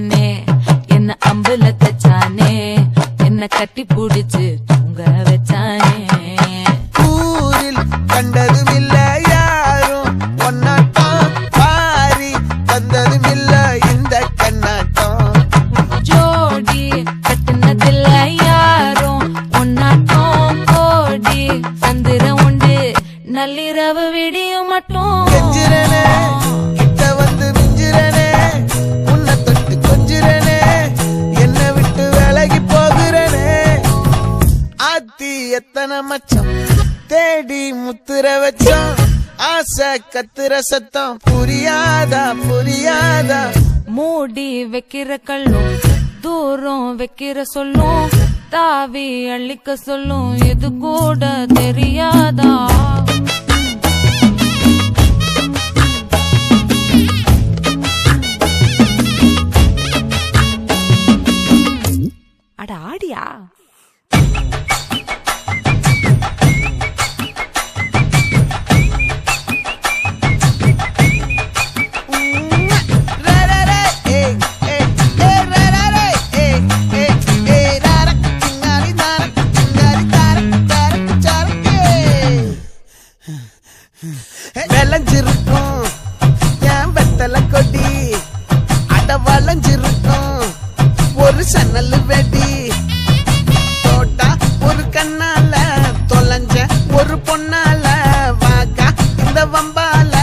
வச்சானே என்ன அம்புல தச்சானே என்ன கட்டி புடிச்சு தூங்க வச்சானே ஊரில் கண்டதும் இல்ல யாரும் ஒன்னாட்டம் பாரி வந்ததும் இல்ல இந்த கண்ணாட்டம் ஜோடி கட்டுனதில்ல யாரும் ஒன்னாட்டம் கோடி சந்திரம் உண்டு நள்ளிரவு விடியும் மட்டும் கெஞ்சிரனே கிட்ட வந்து மிஞ்சிரனே உன்னை தொட்டு கொஞ்சிரனே என்ன விட்டு விலகி போகிறனே ஆத்தி எத்தனை மச்சம் தேடி முத்துற வச்சோம் ஆசை கத்துற சத்தம் புரியாதா புரியாதா மூடி வைக்கிற கல்லும் தூரம் வைக்கிற சொல்லும் தாவி அள்ளிக்க சொல்லும் இது கூட தெரியாதா அட ஆடியா விளைஞ்சிருக்கும் என் வெத்தலை கொடி அட வளைஞ்சிருக்கும் ஒரு சன்னல் வெடி தோட்டா ஒரு கண்ணால தொலைஞ்ச ஒரு பொண்ணால வாக்கா இந்த வம்பால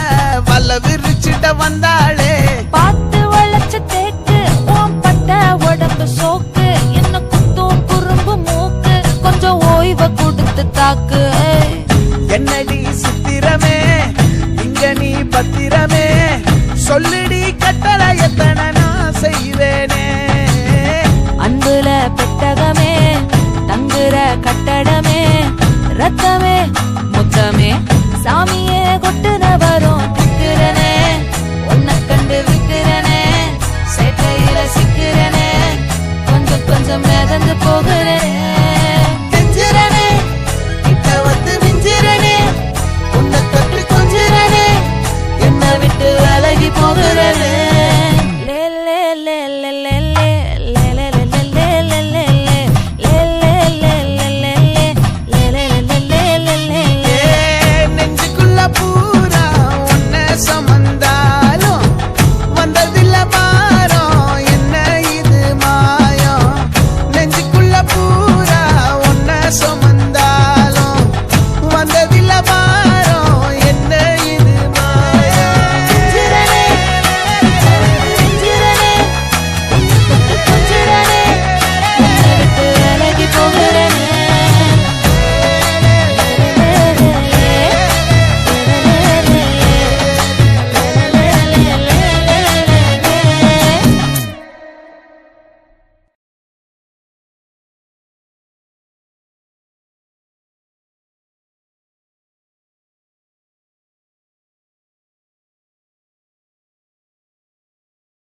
வல விரிச்சிட வந்தாளே பார்த்து வளைச்ச தேக்கு ஓம் பட்ட உடம்பு சோக்கு என்ன குத்தும் குறும்பு மூக்கு கொஞ்சம் ஓய்வை கொடுத்து தாக்கு என்னடி சித்திரமே இங்க நீ பத்திரமே சொல்லுடி கட்டளை எத்தனை நான் செய்வேனே அன்புல பெட்டகமே தங்குற கட்டடமே ரத்தமே முத்தமே சாமியே கொட்டுன வரும் திக்கிறனே உன்னை கண்டு விக்கிறனே சேட்டையில சிக்கிறனே கொஞ்சம் கொஞ்சம் மிதந்து போகிறேன்